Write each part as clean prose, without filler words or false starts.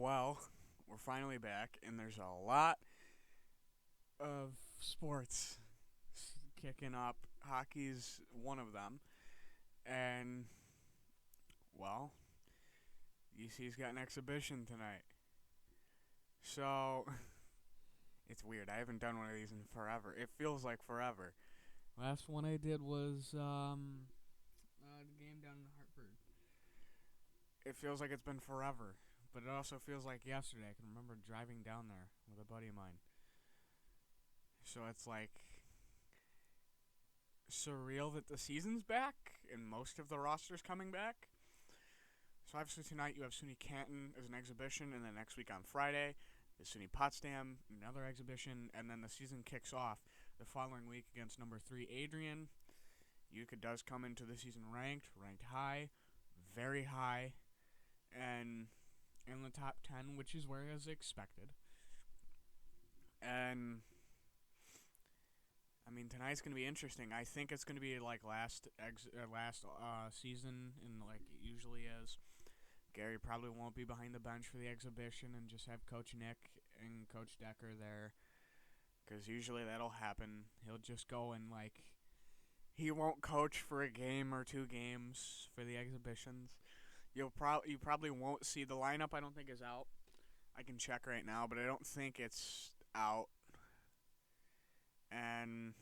Well, we're finally back, and there's a lot of sports kicking up. Hockey's one of them, and well, UC's got an exhibition tonight. So it's weird. I haven't done one of these in forever. It feels like forever. Last one I did was the game down in Hartford. It feels like it's been forever, but it also feels like yesterday. I can remember driving down there with a buddy of mine. So it's like surreal that the season's back and most of the roster's coming back. So obviously tonight you have SUNY Canton as an exhibition, and then next week on Friday is SUNY Potsdam, another exhibition, and then the season kicks off the following week against number 3 Adrian. Utica does come into the season ranked high, very high, and in the top 10, which is where is expected. And I mean, tonight's gonna be interesting. I think it's gonna be like last season, and like it usually is. Gary probably won't be behind the bench for the exhibition, and just have Coach Nick and Coach Decker there, because usually that'll happen. He'll just go and he won't coach for a game or two games for the exhibitions. You probably won't see the lineup. I don't think is out. I can check right now, but I don't think it's out. And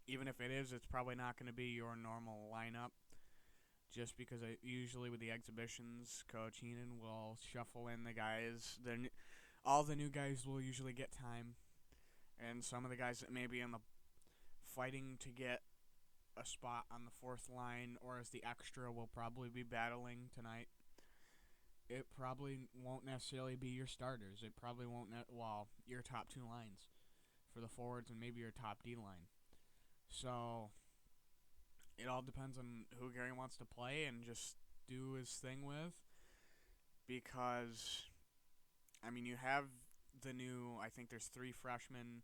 even if it is, it's probably not going to be your normal lineup. Just because usually with the exhibitions, Coach Heenan will shuffle in the guys. All the new guys will usually get time, and some of the guys that may be in the fighting to get a spot on the fourth line or as the extra will probably be battling tonight. It probably won't necessarily be your starters. It probably won't your top two lines for the forwards and maybe your top D line. So it all depends on who Gary wants to play and just do his thing with. Because, I mean, you have I think there's 3 freshmen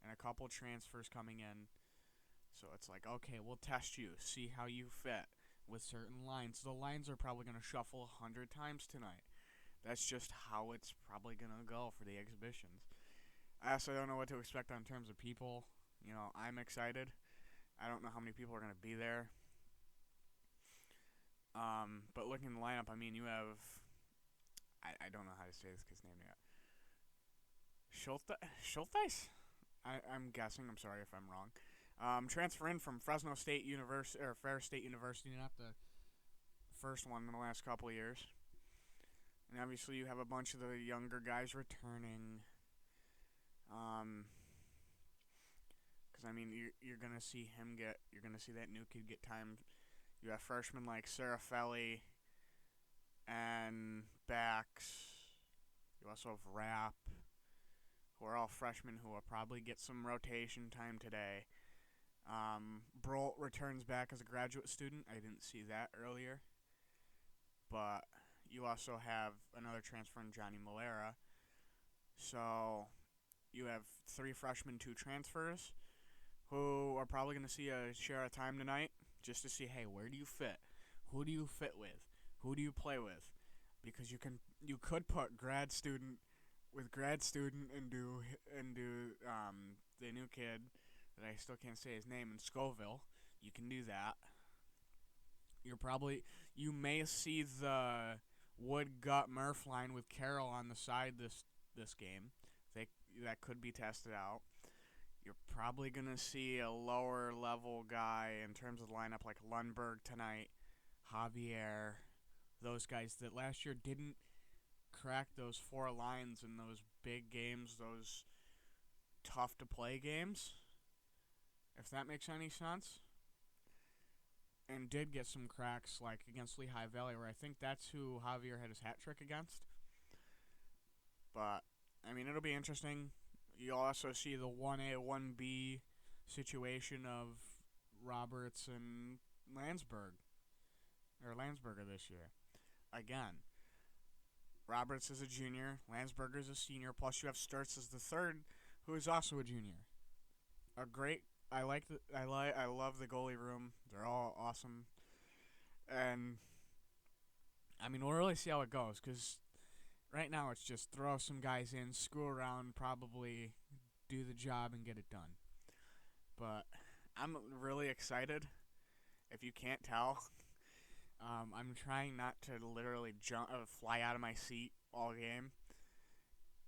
and a couple transfers coming in. So it's like, okay, we'll test you, see how you fit with certain lines. The lines are probably going to shuffle 100 times tonight. That's just how it's probably going to go for the exhibitions. I also don't know what to expect in terms of people. I'm excited. I don't know how many people are going to be there. But looking at the lineup, I mean, you have... I don't know how to say this kid's name yet. Schultheis? I'm guessing. I'm sorry if I'm wrong. Transfer in from Fresno State University, or Ferris State University, not the first one in the last couple of years. And obviously you have a bunch of the younger guys returning. Because I mean, you're gonna see that new kid get time. You have freshmen like Serafelli and Bax. You also have Rapp, who are all freshmen who will probably get some rotation time today. Brolt returns back as a graduate student. I didn't see that earlier. But you also have another transfer in Johnny Malera. So you have 3 freshmen, 2 transfers, who are probably going to see a share of time tonight just to see, hey, where do you fit? Who do you fit with? Who do you play with? Because you could put grad student with grad student and do the new kid that I still can't say his name in Scoville. You can do that. You may see the Wood Gut Murph line with Carroll on the side this game. That could be tested out. You're probably gonna see a lower level guy in terms of the lineup like Lundberg tonight, Javier, those guys that last year didn't crack those 4 lines in those big games, those tough to play games, if that makes any sense. And did get some cracks like against Lehigh Valley, where I think that's who Javier had his hat trick against. But I mean, it'll be interesting. You'll also see the 1A, 1B situation of Roberts and Landsberger this year. Again, Roberts is a junior, Landsberger is a senior, plus you have Sturts as the third, who is also a junior. I love the goalie room. They're all awesome. And I mean, we'll really see how it goes, because Right now, it's just throw some guys in, screw around, probably do the job and get it done. But I'm really excited. If you can't tell, I'm trying not to literally fly out of my seat all game.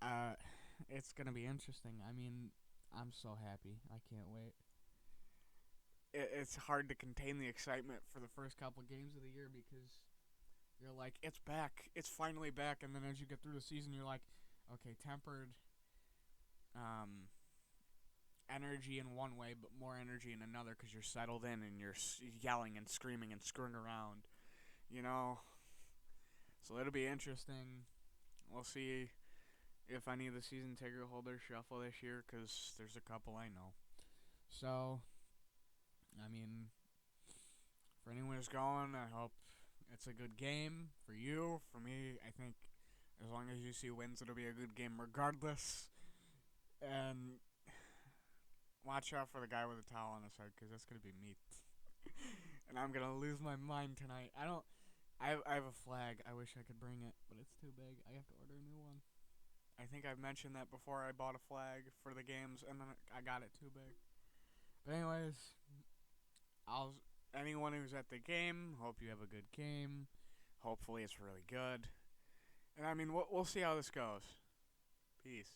Uh, it's gonna be interesting. I mean, I'm so happy. I can't wait. It's hard to contain the excitement for the first couple games of the year because you're like, it's back, it's finally back, and then as you get through the season, you're like, okay, tempered um, energy in one way, but more energy in another because you're settled in and you're yelling and screaming and screwing around, you know. So it'll be interesting. We'll see if any of the season ticket holders shuffle this year because there's a couple I know. So, I mean, for anyone who's going, I hope it's a good game for you. For me, I think as long as you see wins, it'll be a good game regardless. And watch out for the guy with the towel on his head because that's gonna be me. And I'm gonna lose my mind tonight. I don't. I have a flag. I wish I could bring it, but it's too big. I have to order a new one. I think I've mentioned that before. I bought a flag for the games, and then I got it too big. But anyways, I'll anyone who's at the game, hope you have a good game. Hopefully, it's really good. And I mean, we'll see how this goes. Peace.